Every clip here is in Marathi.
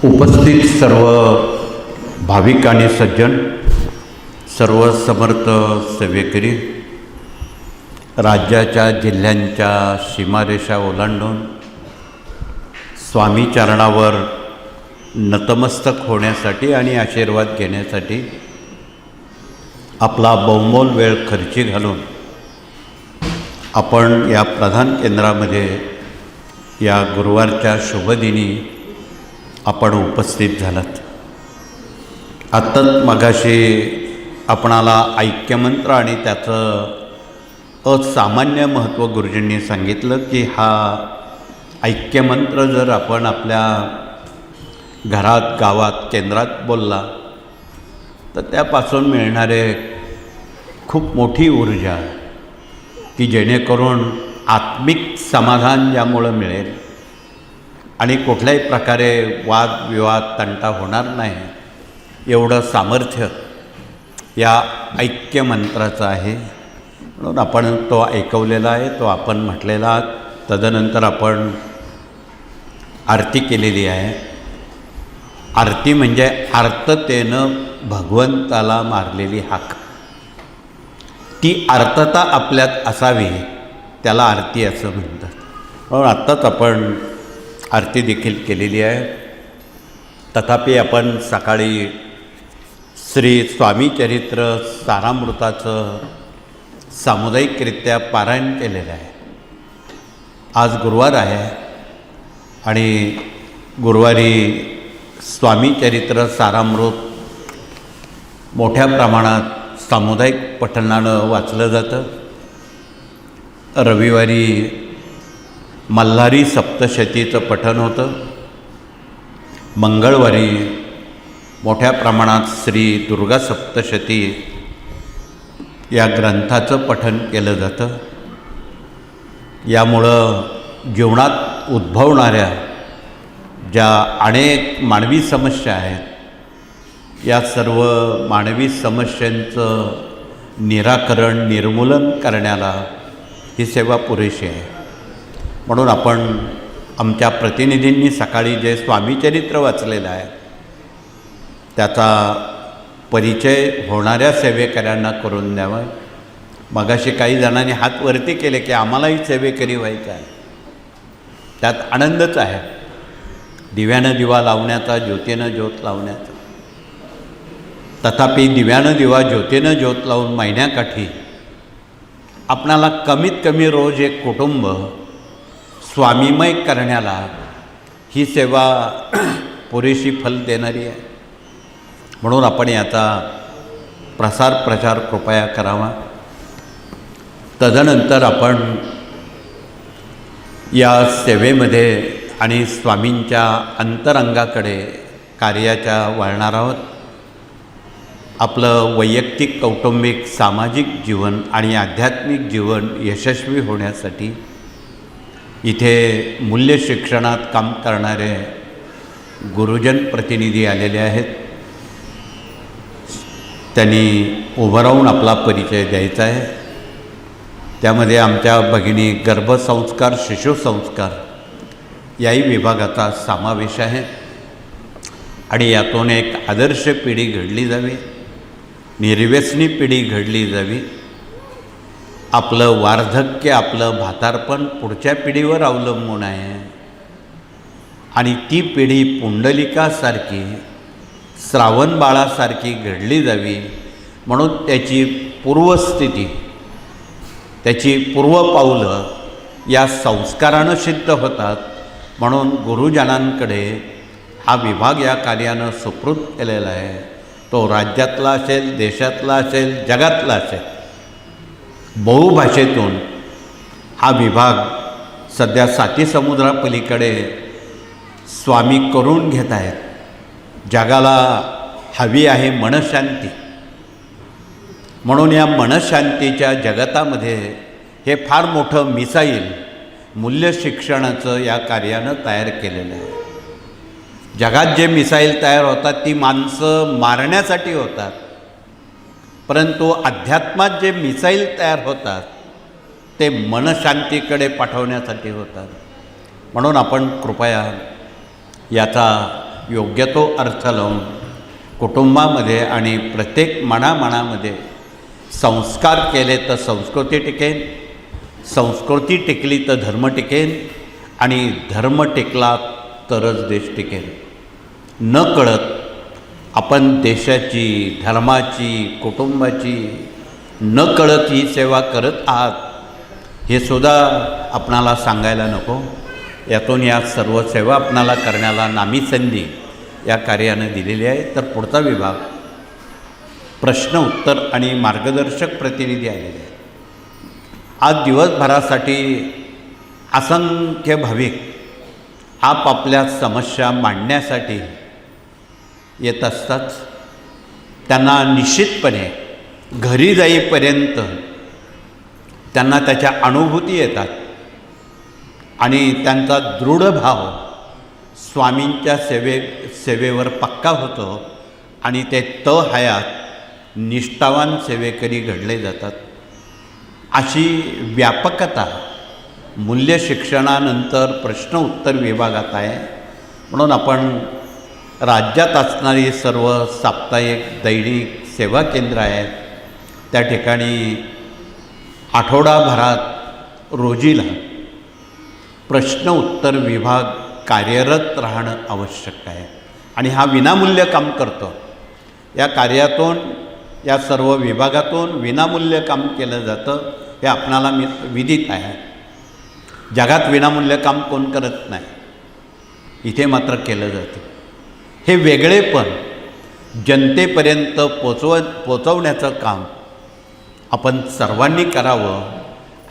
उपस्थित सर्व भाविक आणि सज्जन, सर्व समर्थ सेवेकरी, राज्याच्या जिल्ह्यांच्या सीमारेषा ओलांडून स्वामी चरणावर नतमस्तक होण्यासाठी आणि आशीर्वाद घेण्यासाठी आपला बहुमोल वेळ खर्ची घालून आपण या प्रधान केंद्रामध्ये या गुरुवारच्या शुभदिनी आपण उपस्थित झालात. आत्ताच मगाशी आपणाला ऐक्यमंत्र आणि त्याचं असामान्य महत्त्व गुरुजींनी सांगितलं की हा ऐक्यमंत्र जर आपण आपल्या घरात, गावात, केंद्रात बोलला तर त्यापासून मिळणारे खूप मोठी ऊर्जा की जेणेकरून आत्मिक समाधान ज्यामुळं मिळेल आणि कुठल्याही प्रकारे वादविवाद, तंटा होणार नाही एवढं सामर्थ्य या ऐक्यमंत्राचं आहे. म्हणून आपण तो ऐकवलेला आहे, तो आपण म्हटलेला. तदनंतर आपण आरती केलेली आहे. आरती म्हणजे आर्ततेनं भगवंताला मारलेली हाक. ती आर्तता आपल्यात असावी, त्याला आरती असं म्हणतात. म्हणून आत्ताच आपण आरती देखील केलेली आहे. तथापि आपण सकाळी श्री स्वामी चरित्र सारामृताचं सामुदायिकरित्या पारायण केलेलं आहे. आज गुरुवार आहे आणि गुरुवारी स्वामी चरित्र सारामृत मोठ्या प्रमाणात सामुदायिक पठणानं वाचलं जातं. रविवारी मल्हारी सप्तशतीचं पठण होतं. मंगळवारी मोठ्या प्रमाणात श्री दुर्गा सप्तशती या ग्रंथाचं पठण केलं जातं. यामुळं जीवनात उद्भवणाऱ्या ज्या अनेक मानवी समस्या आहेत, या सर्व मानवी समस्यांचं निराकरण, निर्मूलन करण्याला ही सेवा पुरेशी आहे. म्हणून आपण आमच्या प्रतिनिधींनी सकाळी जे स्वामीचरित्र वाचलेलं आहे त्याचा परिचय होणाऱ्या सेवेकऱ्यांना करून द्यावा. मगाशी काही जणांनी हात वरती केले की आम्हालाही सेवेकरी व्हायचं आहे. त्यात आनंदच आहे. दिव्यानं दिवा लावण्याचा, ज्योतीनं ज्योत लावण्याचा. तथापि दिव्यानं दिवा, ज्योतीनं ज्योत लावून महिन्याकाठी आपणाला कमीत कमी रोज एक कुटुंब स्वामीमय करण्याला ही सेवा पुरेशी फल देणारी आहे. म्हणून आपण याचा प्रचार कृपया करावा. तदनंतर आपण या सेवेमध्ये आणि स्वामींच्या अंतरंगाकडे कार्याच्या वळणार आहोत. आपलं वैयक्तिक, कौटुंबिक, सामाजिक जीवन आणि आध्यात्मिक जीवन यशस्वी होण्यासाठी इथे मूल्य शिक्षणात काम करणारे गुरुजन प्रतिनिधी आलेले आहेत. त्यांनी उभं राहून आपला परिचय द्यायचा आहे. त्यामध्ये आमच्या भगिनी गर्भसंस्कार, शिशुसंस्कार याही विभागाचा समावेश आहे. आणि यातून एक आदर्श पिढी घडली जावी, निर्व्यसनी पिढी घडली जावी. आपलं वार्धक्य, आपलं म्हातारपण पुढच्या पिढीवर अवलंबून आहे आणि ती पिढी पुंडलिकासारखी, श्रावण बाळासारखी घडली जावी. म्हणून त्याची पूर्वस्थिती, त्याची पूर्वपाऊलं या संस्कारानं सिद्ध होतात. म्हणून गुरुजनांकडे हा विभाग या कार्यानं सुपूर्द केलेला आहे. तो राज्यातला असेल, देशातला असेल, जगातला असेल, बहुभाषेतून हा विभाग सध्या 7 समुद्रापलीकडे स्वामी करून घेत आहेत. जगाला हवी आहे मनशांती. म्हणून या मनशांतीच्या जगतामध्ये हे फार मोठं मिसाईल मूल्य शिक्षणाचं या कार्यानं तयार केलेलं आहे. जगात जे मिसाईल तयार होतात ती माणसं मारण्यासाठी होतात, परंतु अध्यात्मात जे मिसाईल तयार होतात ते मनशांतीकडे पाठवण्यासाठी होतात. म्हणून आपण कृपया याचा योग्य तो अर्थ लावून कुटुंबामध्ये आणि प्रत्येक मनामनामध्ये संस्कार केले तर संस्कृती टिकेल, संस्कृती टिकली तर धर्म टिकेल आणि धर्म टिकला तरच देश टिकेल. न कळत आपण देशाची, धर्माची, कुटुंबाची न कळत ही सेवा करत आहात हे सुद्धा आपणाला सांगायला नको. यातून या सर्व सेवा आपणाला करण्याला नामी संधी या कार्यानं दिलेली आहे. तर पुढचा विभाग प्रश्न उत्तर आणि मार्गदर्शक प्रतिनिधी आलेले आहेत. आज दिवसभरासाठी असंख्य भाविक आपापल्या समस्या मांडण्यासाठी येत असतात. त्यांना निश्चितपणे घरी जाईपर्यंत त्यांना त्याच्या अनुभूती येतात आणि त्यांचा दृढ भाव स्वामींच्या सेवेवर पक्का होतो आणि ते हयात निष्ठावान सेवेकरी घडले जातात. अशी व्यापकता मूल्य शिक्षणानंतर प्रश्न उत्तर विभागात आहे. म्हणून आपण राज्यात असणारी सर्व साप्ताहिक दैनिक सेवा केंद्र आहेत त्या ठिकाणी आठवडाभरात रोजीला प्रश्न उत्तर विभाग कार्यरत राहणं आवश्यक आहे आणि हा विनामूल्य काम करतो. या कार्यातून, या सर्व विभागातून विनामूल्य काम केलं जातं हे आपणाला विदित आहे. जगात विनामूल्य काम कोण करत नाही, इथे मात्र केलं जातं. हे वेगळेपण जनतेपर्यंत पोचवण्याचं काम आपण सर्वांनी करावं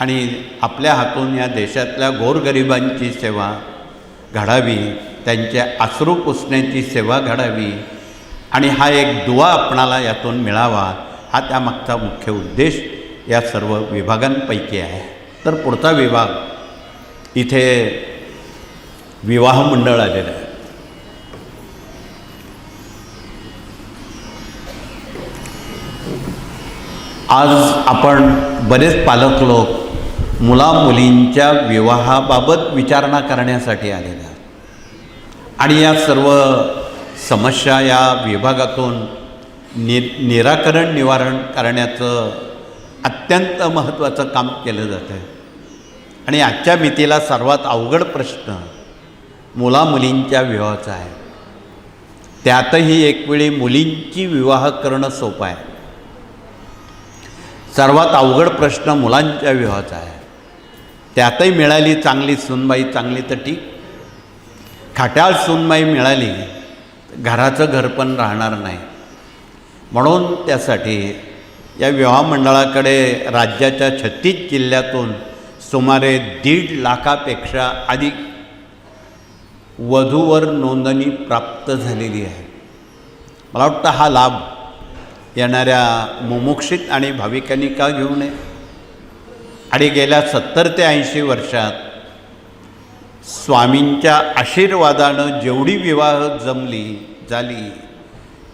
आणि आपल्या हातून या देशातल्या गोरगरिबांची सेवा घडावी, त्यांचे अश्रू पुसण्याची सेवा घडावी आणि हा एक दुवा आपणाला यातून मिळावा, हा त्यामागचा मुख्य उद्देश या सर्व विभागांपैकी आहे. तर पुढचा विभाग इथे विवाह मंडळ आलेलं आहे. आज आपण बरेच पालक लोक मुलामुलींच्या विवाहाबाबत विचारणा करण्यासाठी आलेले आहेत आणि या सर्व समस्या या विभागातून निवारण करण्याचं अत्यंत महत्त्वाचं काम केलं जातं आहे. आणि आजच्या मितीला सर्वात अवघड प्रश्न मुलामुलींच्या विवाहाचा आहे. त्यातही एकवेळी मुलींची विवाह करणं सोपं आहे. सर्वात अवघड प्रश्न मुलांच्या विवाहाचा आहे. त्यातही मिळाली चांगली सूनबाई चांगली तर ठीक, खाट्याळ सूनबाई मिळाली घराचं घर पण राहणार नाही. म्हणून त्यासाठी या विवाह मंडळाकडे राज्याच्या 36 जिल्ह्यातून सुमारे 1.5 लाखापेक्षा अधिक वधूवर नोंदणी प्राप्त झालेली आहे. मला वाटतं हा लाभ येणाऱ्या मुमुक्षित आणि भाविकांनी का घेऊ नये. आणि गेल्या 70 ते 80 वर्षात स्वामींच्या आशीर्वादानं जेवढी विवाह झाली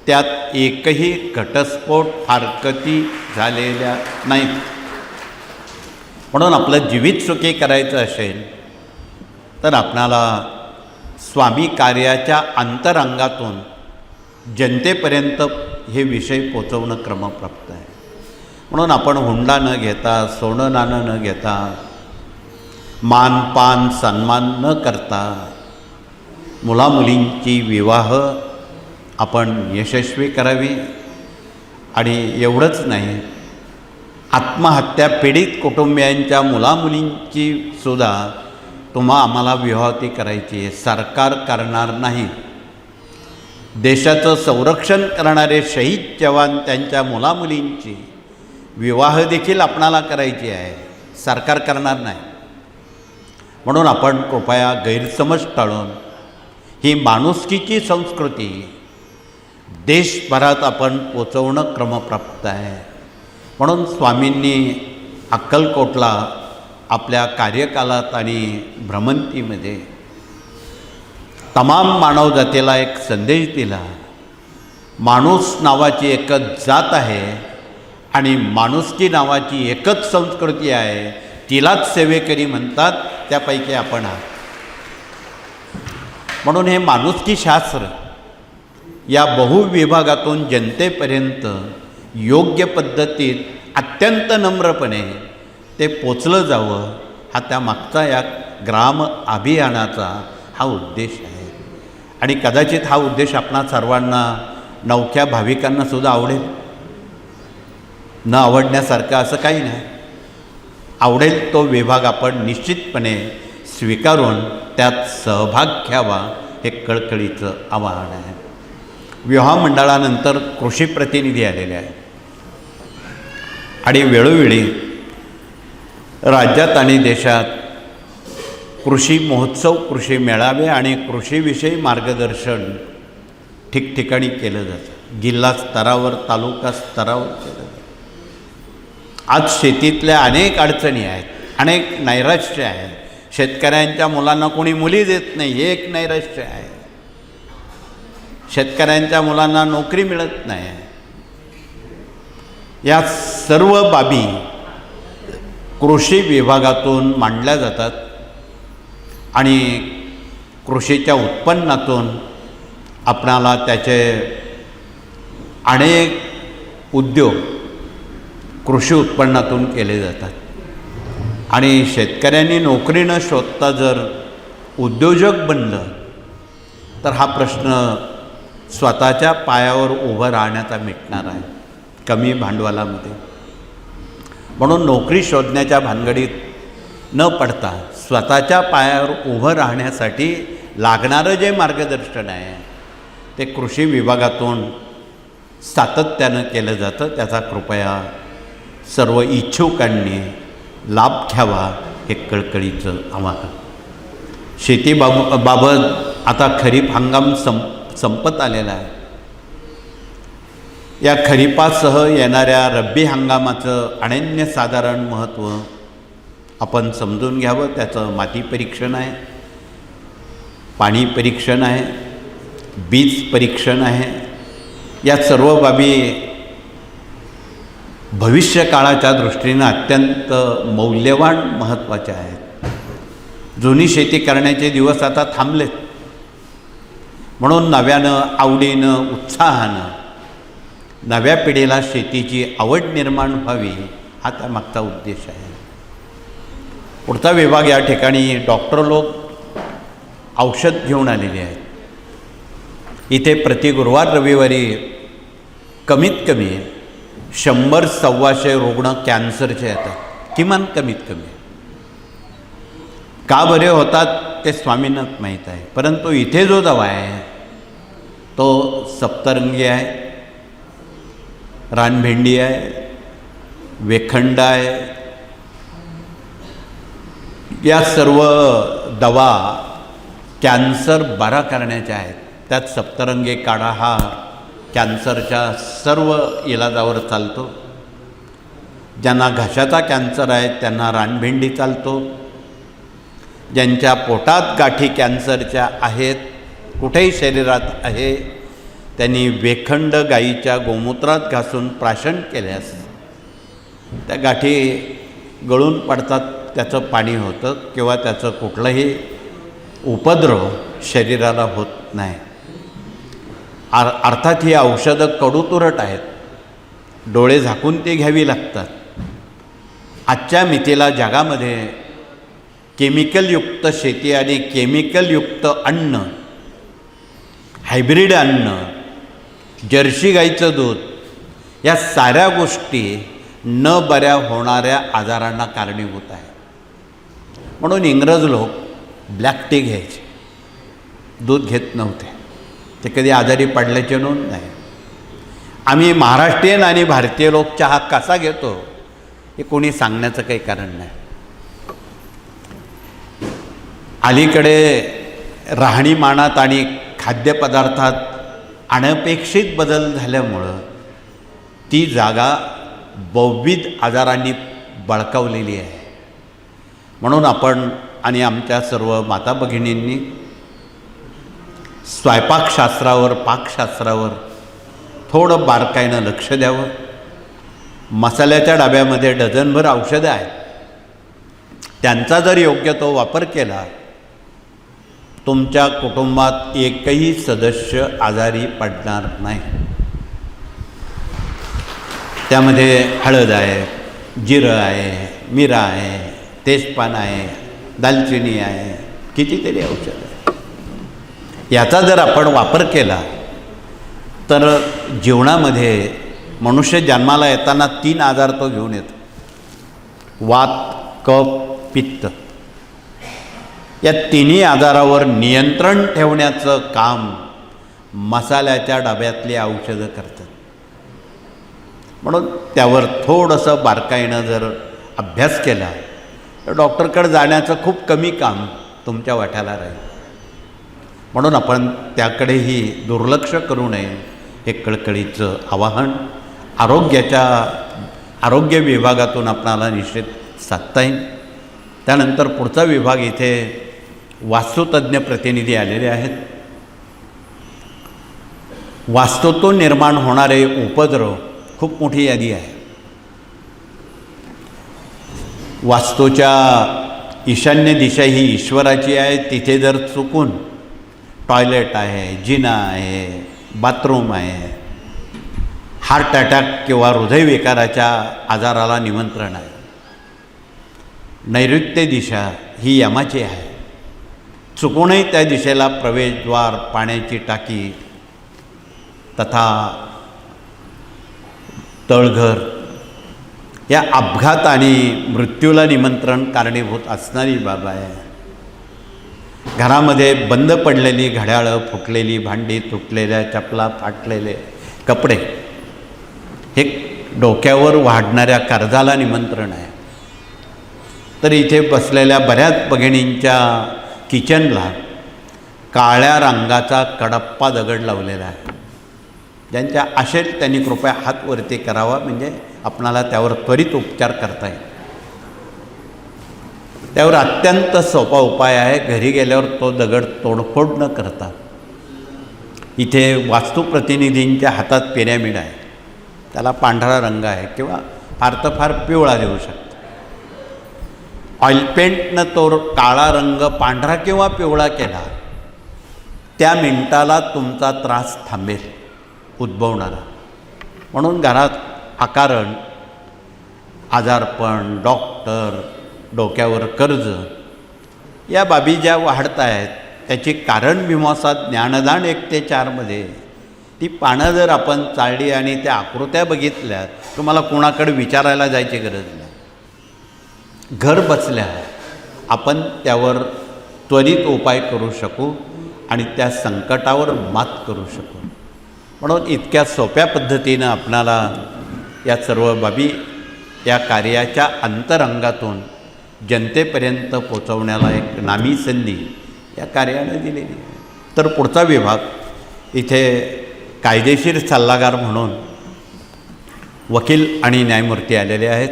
त्यात एकही घटस्फोट फारकती झालेल्या नाहीत. म्हणून आपलं जीवित सुखी करायचं असेल तर आपणाला स्वामी कार्याच्या अंतरंगातून जनतेपर्यंत हे विषय पोचवणं क्रमप्राप्त आहे. म्हणून आपण हुंडा न घेता, सोनं नाणं न घेता, मान पान सन्मान न करता मुलामुलींची विवाह आपण यशस्वी करावी. आणि एवढंच नाही, आत्महत्या पीडित कुटुंबियांच्या मुलामुलींची सुद्धा आम्हाला विवाहती करायची आहे. सरकार करणार नाही. देशाचं संरक्षण करणारे शहीद जवान त्यांच्या मुलामुलींची विवाह देखील आपणाला करायची आहे, सरकार करणार नाही. म्हणून आपण कृपया गैरसमज टाळून ही माणुसकीची संस्कृती देशभरात आपण पोचवणं क्रमप्राप्त आहे. म्हणून स्वामींनी अक्कलकोटला आपल्या कार्यकालात आणि भ्रमंतीमध्ये तमाम मानवजातीला एक संदेश दिला. माणूस नावाची एकच जात आहे आणि माणुसकी नावाची एकच संस्कृती आहे, तिलाच सेवेकरी म्हणतात, त्यापैकी आपण आहात. म्हणून हे माणुसकी शास्त्र या बहुविभागातून जनतेपर्यंत योग्य पद्धतीत अत्यंत नम्रपणे ते पोचलं जावं, हा त्यामागचा या ग्राम अभियानाचा हा उद्देश आहे. आणि कदाचित हा उद्देश आपणा सर्वांना, नवख्या भाविकांनासुद्धा आवडेल. न आवडण्यासारखं असं काही नाही. आवडेल तो विभाग आपण निश्चितपणे स्वीकारून त्यात सहभाग घ्यावा, हे कळकळीचं आवाहन आहे. विवाह मंडळानंतर कृषी प्रतिनिधी आलेले आहेत आणि वेळोवेळी राज्यात आणि देशात कृषी महोत्सव, कृषी मेळावे आणि कृषीविषयी मार्गदर्शन ठिकठिकाणी केलं जातं. जिल्हा स्तरावर, तालुका स्तरावर केलं जातं. आज शेतीतल्या अनेक अडचणी आहेत, अनेक नैराश्य आहे. शेतकऱ्यांच्या मुलांना कोणी मुली देत नाही, हे एक नैराश्य आहे. शेतकऱ्यांच्या मुलांना नोकरी मिळत नाही. या सर्व बाबी कृषी विभागातून मांडल्या जातात आणि कृषीच्या उत्पन्नातून आपणाला त्याचे अनेक उद्योग कृषी उत्पन्नातून केले जातात. आणि शेतकऱ्यांनी नोकरी न शोधता जर उद्योजक बनलं तर हा प्रश्न स्वतःच्या पायावर उभं राहण्याचा मिटणार आहे, कमी भांडवलामध्ये. म्हणून नोकरी शोधण्याच्या भानगडीत न पडता स्वतःच्या पायावर उभं राहण्यासाठी लागणारं जे मार्गदर्शन आहे ते कृषी विभागातून सातत्यानं केलं जातं. त्याचा कृपया सर्व इच्छुकांनी लाभ घ्यावा, हे कळकळीचं आवाहन. शेतीबाबत आता खरीप हंगाम संपत आलेला आहे. या खरीपासह येणाऱ्या रब्बी हंगामाचं अनन्यसाधारण महत्त्व आपण समजून घ्यावं. त्याचं माती परीक्षण आहे, पाणी परीक्षण आहे, बीज परीक्षण आहे. या सर्व बाबी भविष्यकाळाच्या दृष्टीनं अत्यंत मौल्यवान, महत्त्वाच्या आहेत. जुनी शेती करण्याचे दिवस आता थांबलेत. म्हणून नव्यानं, आवडीनं, उत्साहानं नव्या पिढीला शेतीची आवड निर्माण व्हावी, हा त्यामागचा उद्देश आहे. पुढचा विभाग या ठिकाणी डॉक्टर लोक औषध घेऊन आलेले आहेत. इथे प्रति गुरुवार रविवारी कमीत कमी 100-125 रुग्ण कॅन्सरचे येतात, किमान कमीत कमी. का बरे होतात ते स्वामींनाच माहीत आहे. परंतु इथे जो दवा आहे तो सप्तरंगी आहे, रानभेंडी आहे, वेखंड आहे. या सर्व दवा कॅन्सर बरा करण्याच्या आहेत. त्यात सप्तरंगी काढा हा कॅन्सरच्या सर्व इलाजावर चालतो. ज्यांना घशाचा कॅन्सर आहे त्यांना रानभेंडी चालतो. ज्यांच्या पोटात गाठी कॅन्सरच्या आहेत, कुठेही शरीरात आहे, त्यांनी वेखंड गाईच्या गोमूत्रात घासून प्राशन केल्यास त्या गाठी गळून पडतात, त्याचं पाणी होतं किंवा त्याचं कुठलंही उपद्रव शरीराला होत नाही. अर्थात ही औषधं कडूतुरट आहेत, डोळे झाकून ती घ्यावी लागतात. आजच्या मितीला जगामध्ये केमिकलयुक्त शेती आणि केमिकलयुक्त अन्न, हायब्रिड अन्न, जर्सी गाईचं दूध, या साऱ्या गोष्टी न बऱ्या होणाऱ्या आजारांना कारणीभूत आहे. म्हणून इंग्रज लोक ब्लॅक टी घ्यायचे, दूध घेत नव्हते. ते कधी आजारी पडल्याचे नोंद नाही. आम्ही महाराष्ट्रीयन आणि भारतीय लोक चहा कसा घेतो हे कोणी सांगण्याचं काही कारण नाही. अलीकडे राहणीमानात आणि खाद्यपदार्थात अनपेक्षित बदल झाल्यामुळं ती जागा बहुविध आजारांनी बळकावलेली आहे. म्हणून आपण आणि आमच्या सर्व माता भगिनींनी स्वयंपाकशास्त्रावर, पाकशास्त्रावर थोडं बारकाईनं लक्ष द्यावं. मसाल्याच्या डब्यामध्ये डझनभर औषधं आहेत, त्यांचा जर योग्य तो वापर केला तुमच्या कुटुंबात एकही सदस्य आजारी पडणार नाही. त्यामध्ये हळद आहे, जिरं आहे, मिरा आहे, तेजपान आहे, दालचिनी आहे, कितीतरी औषध आहे. याचा जर आपण वापर केला तर जीवनामध्ये मनुष्य जन्माला येताना 3 आजार तो घेऊन येतो. वात, कफ, पित्त. या तिन्ही आजारावर नियंत्रण ठेवण्याचं काम मसाल्याच्या डब्यातली औषधं करतात. म्हणून त्यावर थोडंसं बारकाईनं जर अभ्यास केला तर डॉक्टरकडे जाण्याचं खूप कमी काम तुमच्या वाट्याला राहील. म्हणून आपण त्याकडेही दुर्लक्ष करू नये हे कळकळीचं आवाहन आरोग्य विभागातून आपणाला निश्चित साधता येईल. त्यानंतर पुढचा विभाग इथे वास्तुतज्ञ प्रतिनिधी आलेले आहेत. वास्तूतून निर्माण होणारे उपद्रव खूप मोठी यादी आहे. वास्तूच्या ईशान्य दिशा ही ईश्वराची आहे. तिथे जर चुकून टॉयलेट आहे, जिना आहे, बाथरूम आहे, हार्ट अटॅक किंवा हृदयविकाराच्या आजाराला निमंत्रण आहे. नैऋत्य दिशा ही यमाची आहे. चुकूनही त्या दिशेला प्रवेशद्वार, पाण्याची टाकी तथा तळघर या अपघात आणि मृत्यूला निमंत्रण कारणीभूत असणारी बाब आहे. घरामध्ये बंद पडलेली घड्याळं, फुटलेली भांडी, तुटलेल्या चपला, फाटलेले कपडे हे डोक्यावर वाढणाऱ्या कर्जाला निमंत्रण आहे. तर इथे बसलेल्या बऱ्याच भगिनींच्या किचनला काळ्या रंगाचा कडप्पा दगड लावलेला आहे. ज्यांच्या आशेत त्यांनी कृपया हात वरती करावा, म्हणजे आपणाला त्यावर त्वरित उपचार करता येईल. त्यावर अत्यंत सोपा उपाय आहे. घरी गेल्यावर तो दगड तोडफोड न करता इथे वास्तुप्रतिनिधींच्या हातात पिरॅमिड आहे. त्याला पांढरा रंग आहे किंवा फार तर फार पिवळा देऊ शकतो. ऑइलपेंटनं तो काळा रंग पांढरा किंवा पिवळा केला, त्या मिनिटाला तुमचा त्रास थांबेल उद्भवणारा. म्हणून घरात अकारण, आजारपण, डॉक्टर, डोक्यावर कर्ज या बाबी ज्या वाढत आहेत त्याची कारणमीमांसा ज्ञानदान 1 ते 4 ती पानं जर आपण चाळली आणि त्या आकृत्या बघितल्या, तुम्हाला कोणाकडे विचारायला जायची गरज नाही. घर बसल्या आपण त्यावर त्वरित उपाय करू शकू आणि त्या संकटावर मात करू शकू. म्हणून इतक्या सोप्या पद्धतीनं आपणाला या सर्व बाबी या कार्याच्या अंतरंगातून जनतेपर्यंत पोचवण्याला एक नामी संधी या कार्यानं दिलेली आहे. तर पुढचा विभाग इथे कायदेशीर सल्लागार म्हणून वकील आणि न्यायमूर्ती आलेले आहेत.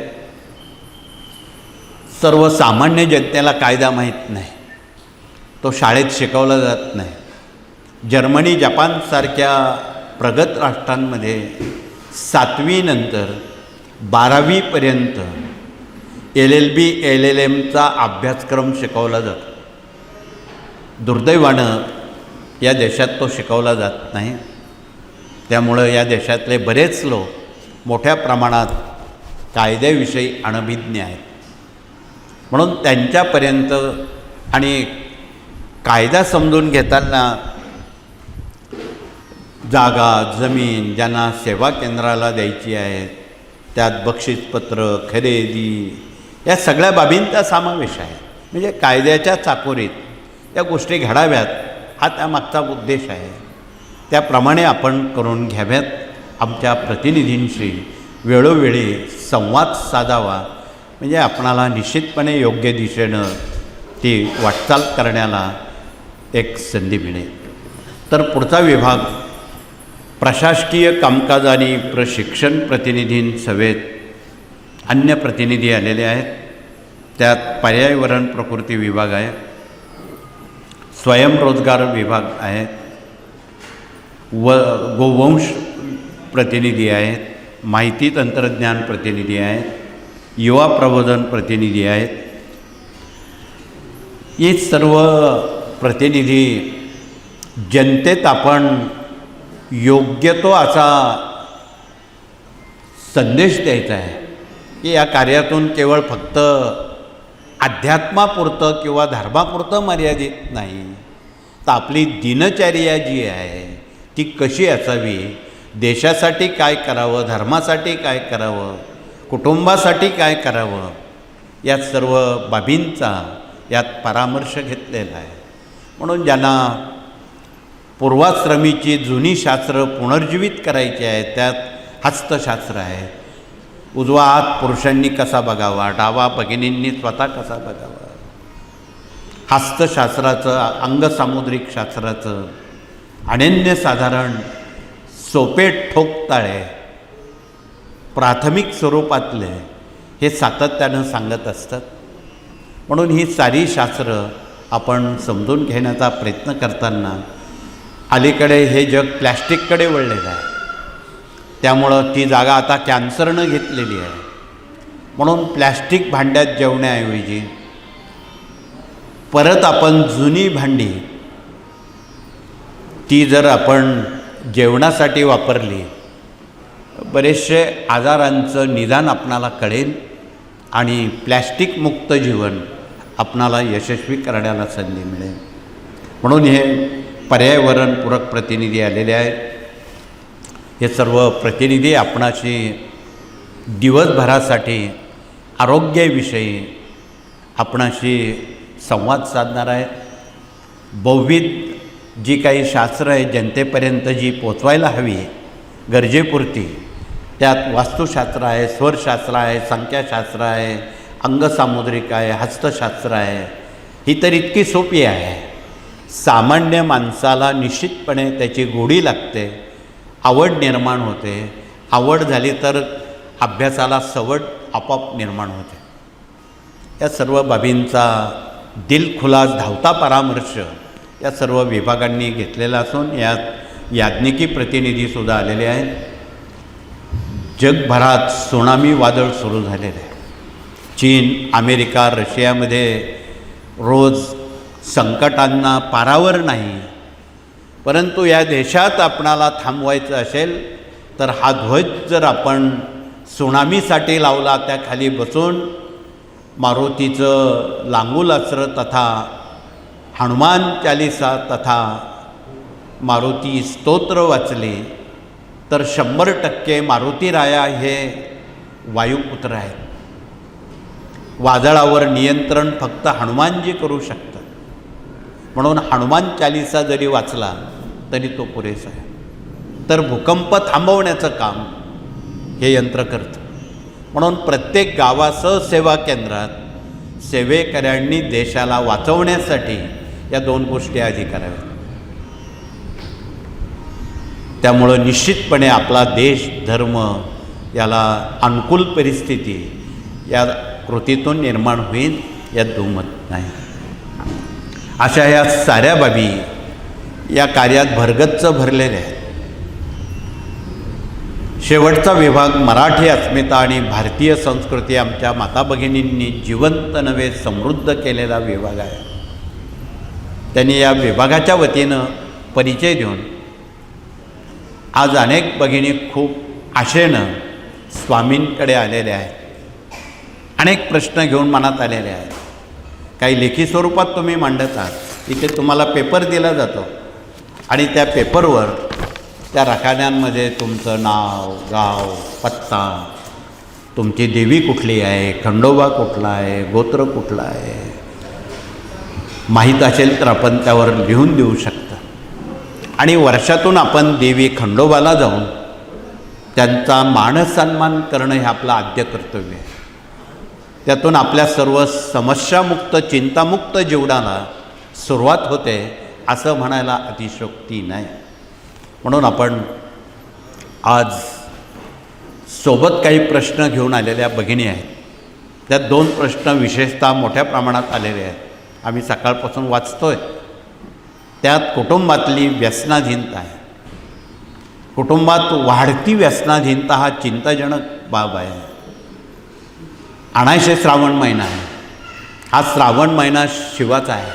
सर्वसामान्य जनतेला कायदा माहीत नाही, तो शाळेत शिकवला जात नाही. जर्मनी, जपानसारख्या प्रगत राष्ट्रांमध्ये 7वी नंतर 12वीपर्यंत LLB, LLMचा अभ्यासक्रम शिकवला जातो. दुर्दैवानं या देशात तो शिकवला जात नाही. त्यामुळं या देशातले बरेच लोक मोठ्या प्रमाणात कायद्याविषयी अनभिज्ञ आहेत. म्हणून त्यांच्यापर्यंत आणि कायदा समजून घेताना जागा, जमीन ज्यांना सेवा केंद्राला द्यायची आहे, त्यात बक्षीसपत्र, खरेदी या सगळ्या बाबींचा समावेश आहे. म्हणजे कायद्याच्या चाकोरीत या गोष्टी घडाव्यात हा त्यामागचा उद्देश आहे. त्याप्रमाणे आपण करून घ्याव्यात. आमच्या प्रतिनिधींशी वेळोवेळी संवाद साधावा, म्हणजे आपणाला निश्चितपणे योग्य दिशेनं ती वाटचाल करण्याला एक संधी मिळेल. तर पुढचा विभाग प्रशासकीय कामकाज आणि प्रशिक्षण प्रतिनिधींसवेत अन्य प्रतिनिधी आलेले आहेत. त्यात पर्यावरण प्रकृती विभाग आहे, स्वयंरोजगार विभाग आहे, गोवंश प्रतिनिधी आहेत, माहिती तंत्रज्ञान प्रतिनिधी आहेत, युवा प्रबोधन प्रतिनिधी आहेत. हे सर्व प्रतिनिधी, जनतेत आपण योग्य तो असा संदेश द्यायचा आहे की या कार्यातून केवळ फक्त अध्यात्मापुरतं किंवा धर्मापुरतं मर्यादित नाही, तर आपली दिनचर्या जी आहे ती कशी असावी, देशासाठी काय करावं, धर्मासाठी काय करावं, कुटुंबासाठी काय करावं, या सर्व बाबींचा यात परामर्श घेतलेला आहे. म्हणून ज्यांना पूर्वाश्रमीची जुनी शास्त्र पुनर्जीवित करायची आहे, त्यात हस्तशास्त्र आहे. उजवा हात पुरुषांनी कसा बघावा, डावा भगिनींनी स्वतः कसा बघावा, हस्तशास्त्राचं, अंगसामुद्रिक शास्त्राचं अनन्यसाधारण सोपे ठोकताळे प्राथमिक स्वरूपातले हे सातत्यानं सांगत असतात. म्हणून ही सारी शास्त्र आपण समजून घेण्याचा प्रयत्न करताना अलीकडे हे जग प्लॅस्टिककडे वळलेलं आहे. त्यामुळं ती जागा आता कॅन्सरनं घेतलेली आहे. म्हणून प्लॅस्टिक भांड्यात जेवण्याऐवजी परत आपण जुनी भांडी ती जर आपण जेवणासाठी वापरली, बरेचसे आजारांचं निदान आपणाला कळेल आणि प्लॅस्टिकमुक्त जीवन आपणाला यशस्वी करण्याला संधी मिळेल. म्हणून हे पर्यावरणपूरक प्रतिनिधी आलेले आहेत. हे सर्व प्रतिनिधी आपणाशी दिवसभरासाठी आरोग्याविषयी आपणाशी संवाद साधणार आहेत. बहुविध जी काही शास्त्र आहे जनतेपर्यंत जी पोचवायला हवी गरजेपुरती, त्यात वास्तुशास्त्र आहे, स्वरशास्त्र आहे, संख्याशास्त्र आहे, अंगसामुद्रिक आहे, हस्तशास्त्र आहे. ही तर इतकी सोपी आहे, सामान्य माणसाला निश्चितपणे त्याची गोडी लागते, आवड निर्माण होते. आवड झाली तर अभ्यासाला सवड आपोआप निर्माण होते. या सर्व बाबींचा दिलखुलास धावता परामर्श या सर्व विभागांनी घेतलेला असून यात याज्ञिकी प्रतिनिधीसुद्धा आलेले आहेत. जगभरात त्सुनामी वादळ सुरू झालेले आहे. चीन, अमेरिका, रशियामध्ये रोज संकटांना पारावर नाही. परंतु या देशात आपणाला थांबवायचं असेल तर हा ध्वज जर आपण त्सुनामीसाठी लावला, त्याखाली बसून मारुतीचं लांगुलास्त्र तथा हनुमान चालिसा तथा मारुती स्तोत्र वाचले तर 100% मारुतीराया हे वायुपुत्र आहेत. वादळावर नियंत्रण फक्त हनुमानजी करू शकतात. म्हणून हनुमान चालिसा जरी वाचला तरी तो पुरेसा आहे. तर भूकंप थांबवण्याचं काम हे यंत्र करतं. म्हणून प्रत्येक गावासह सेवा केंद्रात सेवेकऱ्यांनी देशाला वाचवण्यासाठी या 2 गोष्टी आधी कराव्यात. त्यामुळं निश्चितपणे आपला देश, धर्म याला अनुकूल परिस्थिती या कृतीतून निर्माण होईल यात दुमत नाही. अशा या साऱ्या बाबी या कार्यात भरगच्च भरलेल्या आहेत. शेवटचा विभाग मराठी अस्मिता आणि भारतीय संस्कृती आमच्या माता भगिनींनी जिवंत नव्हे समृद्ध केलेला विभाग आहे. त्यांनी या विभागाच्या वतीनं परिचय देऊन आज अनेक भगिनी खूप आशेनं स्वामींकडे आलेल्या आहेत. अनेक प्रश्न घेऊन मनात आलेले आहेत. काही लेखी स्वरूपात तुम्ही मांडत आहात. इथे तुम्हाला पेपर दिला जातो आणि त्या पेपरवर त्या रखान्यांमध्ये तुमचं नाव, गाव, पत्ता, तुमची देवी कुठली आहे, खंडोबा कुठला आहे, गोत्र कुठलं आहे माहीत असेल तर आपण त्यावर लिहून देऊ शकता. आणि वर्षातून आपण देवी खंडोबाला जाऊन त्यांचा मानसन्मान करणं हे आपलं आद्य कर्तव्य आहे. त्यातून आपल्या सर्व समस्यामुक्त, चिंतामुक्त जीवनाला सुरुवात होते असं म्हणायला अतिशयोक्ती नाही. म्हणून आपण आज सोबत काही प्रश्न घेऊन आलेल्या भगिनी आहेत. त्यात 2 प्रश्न विशेषतः मोठ्या प्रमाणात आलेले आहेत. आम्ही सकाळपासून वाचतोय. त्यात कुटुंबातली व्यसनाधीनता आहे. कुटुंबात वाढती व्यसनाधीनता हा चिंताजनक बाब आहे. 19 श्रावण महिना आहे. हा श्रावण महिना शिवाचा आहे.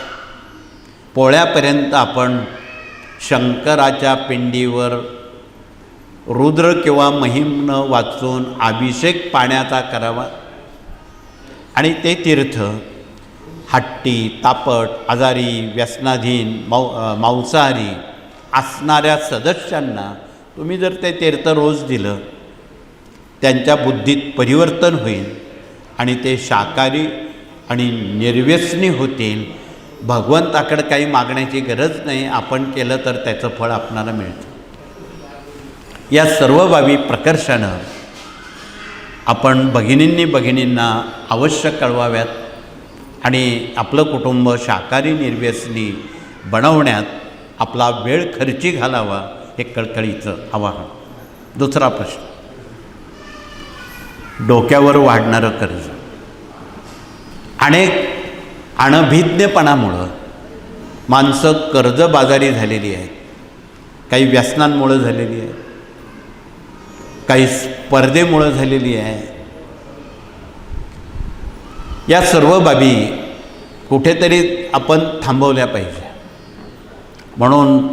पोळ्यापर्यंत आपण शंकराच्या पिंडीवर रुद्र किंवा महिम्न वाचून अभिषेक पाण्याचा करावा आणि ते तीर्थ हट्टी, तापट, आजारी, व्यसनाधीन, मांसाहारी असणाऱ्या सदस्यांना तुम्ही जर ते तीर्थ रोज दिलं, त्यांच्या बुद्धीत परिवर्तन होईल आणि ते शाकाहारी आणि निर्व्यसनी होतील. भगवंताकडे काही मागण्याची गरज नाही, आपण केलं तर त्याचं फळ आपणाला मिळतं. या सर्व बाबी प्रकर्षानं आपण भगिनींना अवश्य कळवाव्यात आणि आपलं कुटुंब शाकाहारी निर्व्यसनी बनवण्यात आपला वेळ खर्ची घालावा, हे कळकळीचं आवाहन. दुसरा प्रश्न, डोक्यावर वाढणारं कर्ज. अनेक अनभिज्ञपणामुळं माणसं कर्जबाजारी झालेली आहेत. काही व्यसनांमुळं झालेली आहे, काही स्पर्धेमुळं झालेली आहे. या सर्व बाबी कुठेतरी आपण थांबवल्या पाहिजे. म्हणून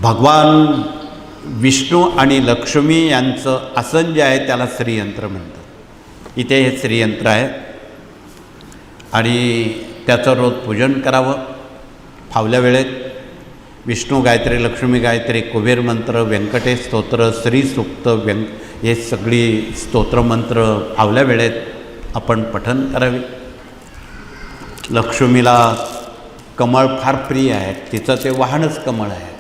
भगवान विष्णू आणि लक्ष्मी यांचं आसन जे आहे त्याला श्रीयंत्र म्हणतात. इथे हे श्रीयंत्र आहे आणि त्याचं रोज पूजन करावं. फावल्या वेळेत विष्णू गायत्री, लक्ष्मी गायत्री, कुबेर मंत्र, व्यंकटेश स्तोत्र, श्री सूक्त, हे सगळी स्तोत्रमंत्र फावल्या वेळेत आपण पठन करावे. लक्ष्मीला कमळ फार प्रिय आहे, तिचं ते वाहनच कमळ आहे.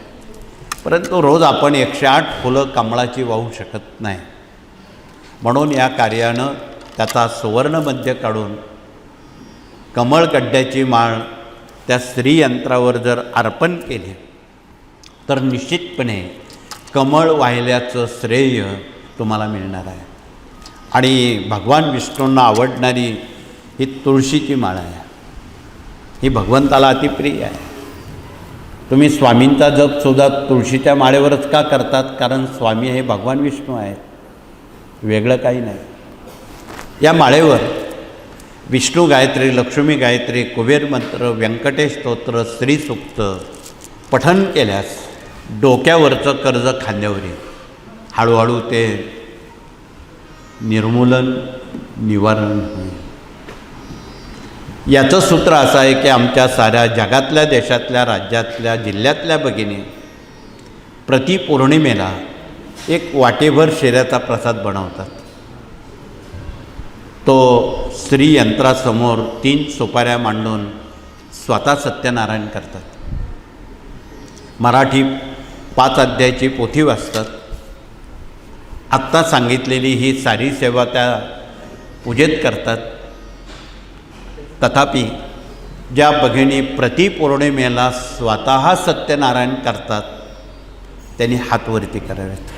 परंतु रोज आपण 108 फुलं कमळाची वाहू शकत नाही. म्हणून या कार्यानं त्याचा सुवर्णमध्य काढून कमळगड्ड्याची माळ त्या श्रीयंत्रावर जर अर्पण केले तर निश्चितपणे कमळ वाहिल्याचं श्रेय तुम्हाला मिळणार आहे. आणि भगवान विष्णूंना आवडणारी ही तुळशीची माळ आहे, ही भगवंताला अतिप्रिय आहे. तुम्ही स्वामींचा जपसुद्धा तुळशीच्या माळेवरच का करतात? कारण स्वामी हे भगवान विष्णू आहेत, वेगळं काही नाही. या माळेवर विष्णू गायत्री, लक्ष्मी गायत्री, कुबेर मंत्र, व्यंकटेश स्तोत्र, श्री सूक्त पठन केल्यास डोक्यावरचं कर्ज खांद्यावर येईल. हळूहळू ते निर्मूलन, निवारण होईल. याचं सूत्र असं आहे की आमच्या साऱ्या जगातल्या, देशातल्या, राज्यातल्या, जिल्ह्यातल्या भगिनी प्रति पौर्णिमेला एक वाटेभर शिऱ्याचा प्रसाद बनवतात. तो श्रीयंत्रासमोर 3 सुपाऱ्या मांडून स्वतः सत्यनारायण करतात. मराठी 5 अध्यायाची पोथी वाचतात. आत्ता सांगितलेली ही सारी सेवा त्या पूजेत करतात. तथापि ज्या भगिनी प्रति पौर्णिमेला स्वतः सत्यनारायण करतात त्यांनी हातवरती करावेत.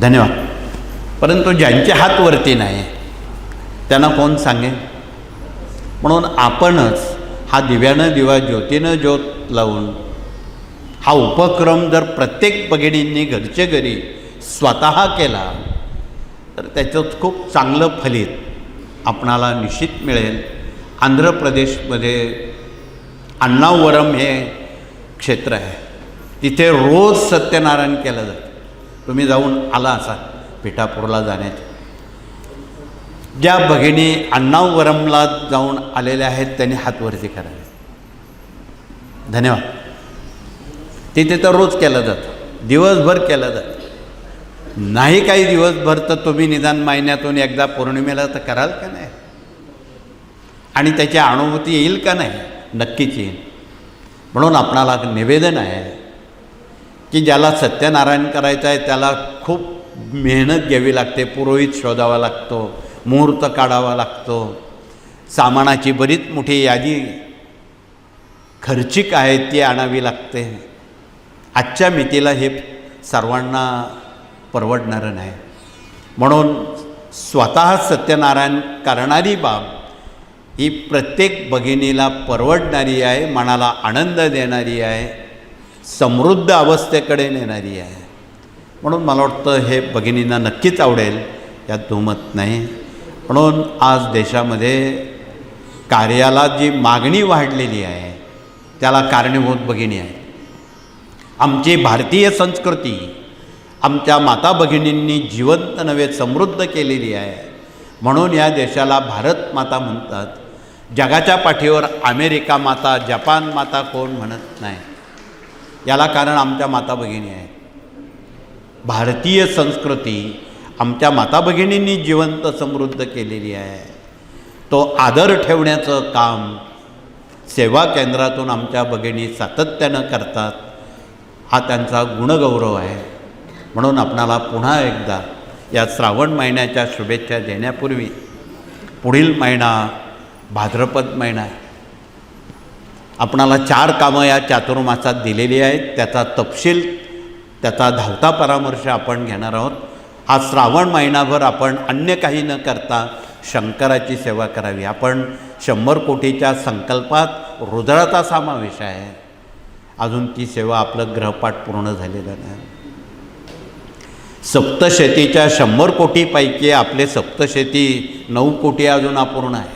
धन्यवाद. परंतु ज्यांचे हात वरती नाही त्यांना कोण सांगेल? म्हणून आपणच हा दिव्यानं दिवा, ज्योतीनं ज्योत लावून हा उपक्रम जर प्रत्येक भगिनींनी घरचे घरी स्वतः केला तर त्याच्यात खूप चांगलं फलित आपणाला निश्चित मिळेल. आंध्र प्रदेशमध्ये अण्णावरम हे क्षेत्र आहे, तिथे रोज सत्यनारायण केलं जातं. तुम्ही जाऊन आला असाल पिठापूरला जाण्याचे. ज्या भगिनी अण्णावरमला जाऊन आलेल्या आहेत त्यांनी हातवरती करावे. धन्यवाद. तिथे तर रोज केलं जातं, दिवसभर केलं जातं. नाही काही दिवसभर तर तुम्ही निदान महिन्यातून एकदा पौर्णिमेला तर कराल का नाही? आणि त्याची अनुभूती येईल का नाही? नक्कीच येईल. म्हणून आपणाला निवेदन आहे की ज्याला सत्यनारायण करायचं आहे त्याला खूप मेहनत घ्यावी लागते. पुरोहित शोधावा लागतो, मुहूर्त काढावा लागतो, सामानाची बरीच मोठी यादी खर्चिक आहे ती आणावी लागते. आजच्या मितीला हे सर्वांना परवडणारं नाही. म्हणून स्वतः सत्यनारायण करणारी बाब ही प्रत्येक भगिनीला परवडणारी आहे, मनाला आनंद देणारी आहे, समृद्ध अवस्थेकडे नेणारी आहे. म्हणून मला वाटतं हे भगिनींना नक्कीच आवडेल, यात दुमत नाही. म्हणून आज देशामध्ये कार्याला जी मागणी वाढलेली आहे त्याला कारणीभूत भगिनी आहे. आमची भारतीय संस्कृती आमच्या माता भगिनींनी जिवंत नव्हे समृद्ध केलेली आहे. म्हणून या देशाला भारत माता म्हणतात. जगाच्या पाठीवर अमेरिका माता, जपान माता कोण म्हणत नाही. याला कारण आमच्या माता भगिनी आहेत. भारतीय संस्कृती आमच्या माता भगिनींनी जिवंत समृद्ध केलेली आहे. तो आदर ठेवण्याचं काम सेवा केंद्रातून आमच्या भगिनी सातत्यानं करतात. हा त्यांचा गुणगौरव आहे. म्हणून आपणाला पुन्हा एकदा या श्रावण महिन्याच्या शुभेच्छा देण्यापूर्वी पुढील महिना भाद्रपद महिना आहे. आपणाला 4 कामं या चातुर्मासात दिलेली आहेत. त्याचा तपशील, त्याचा धावता परामर्श आपण घेणार आहोत. हा श्रावण महिनाभर आपण अन्य काही न करता शंकराची सेवा करावी. आपण 100 कोटीच्या संकल्पात रुद्राचा समावेश आहे. अजून ती सेवा आपलं ग्रहपाठ पूर्ण झालेलं नाही. सप्तशतीच्या 100 कोटीपैकी आपले सप्तशती 9 कोटी अजून अपूर्ण आहे.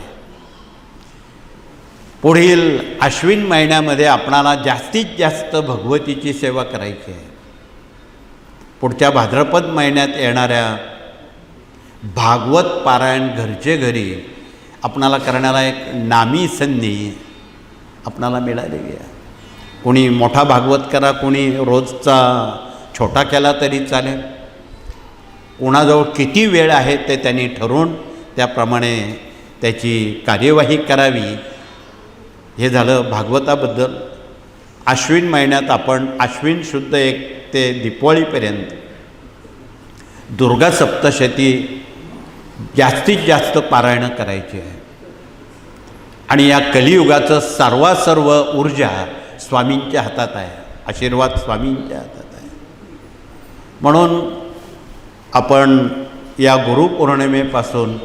पुढील अश्विन महिन्यामध्ये आपणाला जास्तीत जास्त भगवतीची सेवा करायची आहे. पुढच्या भाद्रपद महिन्यात येणाऱ्या भागवत पारायण घरचे घरी आपणाला करण्याला एक नामी संधी आपणाला मिळालेली आहे. कोणी मोठा भागवत करा, कोणी रोजचा छोटा केला तरी चालेल. कोणाजवळ किती वेळ आहे ते त्यांनी ठरवून त्याप्रमाणे त्याची कार्यवाही करावी. हे झालं भागवताबद्दल. अश्विन महिन्यात आपण अश्विन शुद्ध 1 ते दिपावळीपर्यंत दुर्गा सप्तशती जास्तीत जास्त पारायणं करायची आहे. आणि या कलियुगाचं सर्वासर्व ऊर्जा स्वामींच्या हातात आहे. आशीर्वाद स्वामींच्या हातात आहे. म्हणून आपण या गुरुपौर्णिमेपासून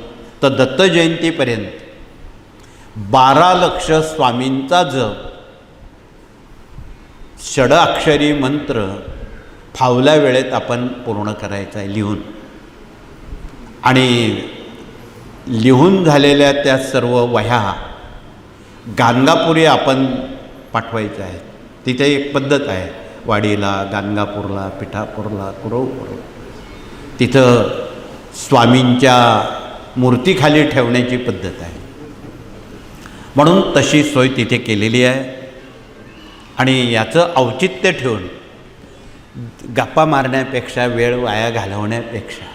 तर दत्त जयंतीपर्यंत 12 लक्ष स्वामींचा जप, षडाक्षरी मंत्र फावल्या वेळेत आपण पूर्ण करायचा आहे लिहून. आणि लिहून झालेल्या त्या सर्व वह्या गाणगापुरी आपण पाठवायच्या आहेत. तिथे एक पद्धत आहे. वाडीला, गाणगापूरला, पिठापूरला, कुरवपूर, तिथं स्वामींच्या मूर्तीखाली ठेवण्याची पद्धत आहे. म्हणून तशी सोय तिथे केलेली आहे. आणि याचं औचित्य ठेवून गप्पा मारण्यापेक्षा, वेळ वाया घालवण्यापेक्षा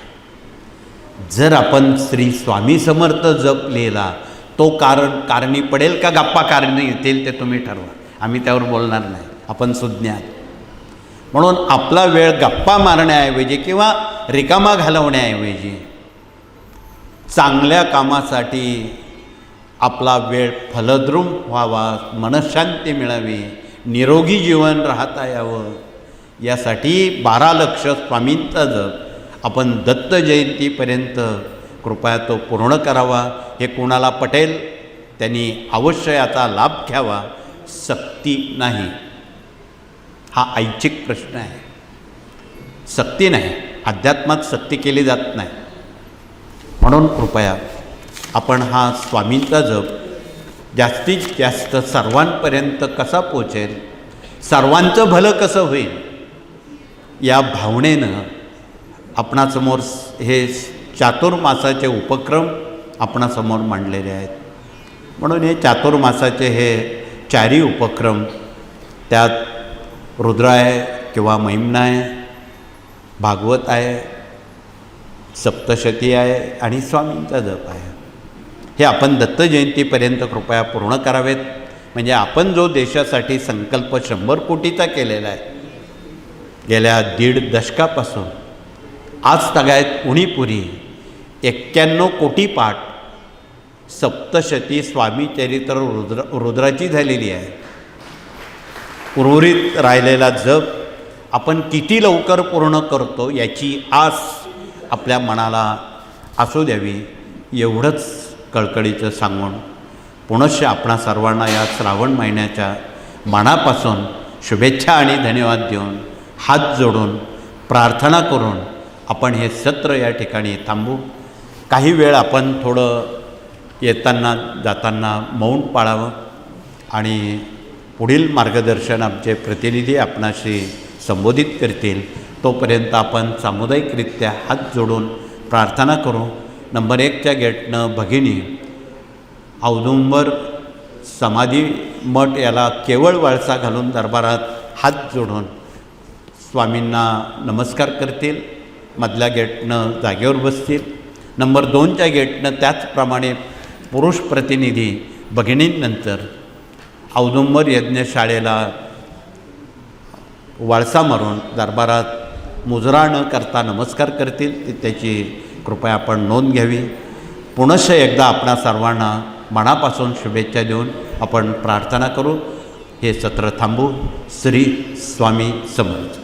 जर आपण श्री स्वामी समर्थ जप लिहिला, तो कारणी पडेल का गप्पा कारणी येतील ते तुम्ही ठरवा. आम्ही त्यावर बोलणार नाही. आपण सुज्ञात. म्हणून आपला वेळ गप्पा मारण्याऐवजी किंवा रिकामा घालवण्याऐवजी चांगल्या कामासाठी आपला वेळ फलद्रूप व्हावा, मनशांती मिळावी, निरोगी जीवन राहता यावं, यासाठी 12 लक्ष स्वामींचा जप आपण दत्त जयंतीपर्यंत कृपया तो पूर्ण करावा. हे कोणाला पटेल त्यांनी अवश्य याचा लाभ घ्यावा. सक्ती नाही. हा ऐच्छिक प्रश्न आहे. सक्ती नाही. अध्यात्मात सक्ती केली जात नाही. म्हणून कृपया आपण हा स्वामींचा जप जास्तीत जास्त सर्वांपर्यंत कसा पोचेल, सर्वांचं भलं कसं होईल, या भावनेनं आपणासमोर हे चातुर्मासाचे उपक्रम आपणासमोर मांडलेले आहेत. म्हणून हे चातुर्मासाचे हे 4ही उपक्रम, त्यात रुद्र आहे किंवा महिम्ना आहे, भागवत आहे, सप्तशती आहे आणि स्वामींचा जप आहे. हे आपण दत्त जयंतीपर्यंत कृपया पूर्ण करावेत. म्हणजे आपण जो देशासाठी संकल्प 100 कोटीचा केलेला आहे, गेल्या 1.5 दशकापासून आज तगायत उणीपुरी 91 कोटी पाठ सप्तशती स्वामी चरित्र रुद्राची झालेली आहे. उर्वरित राहिलेला जप आपण किती लवकर पूर्ण करतो याची आस आपल्या मनाला असू द्यावी, एवढंच कळकळीचं सांगून पुनश्च आपणा सर्वांना या श्रावण महिन्याच्या मनापासून शुभेच्छा आणि धन्यवाद देऊन, हात जोडून प्रार्थना करून आपण हे सत्र या ठिकाणी थांबू. काही वेळ आपण थोडं येताना जाताना मौन पाळावं आणि पुढील मार्गदर्शन आमचे प्रतिनिधी आपणाशी संबोधित करतील तोपर्यंत आपण सामुदायिकरित्या हात जोडून प्रार्थना करू. नंबर 1च्या गेटनं भगिनी औदुंबर समाधी मठ याला केवळ वळसा घालून दरबारात हात जोडून स्वामींना नमस्कार करतील. मधल्या गेटनं जागेवर बसतील. नंबर 2च्या गेटनं त्याचप्रमाणे पुरुष प्रतिनिधी भगिनींनंतर औदुंबर यज्ञशाळेला वळसा मारून दरबारात मुजरा न करता नमस्कार करतील. त्याची कृपया आपण नोंद घ्यावी. पुनश्च एकदा आपणा सर्वांना मनापासून शुभेच्छा देऊन आपण प्रार्थना करू. हे सत्र थांबू. श्री स्वामी समर्थ.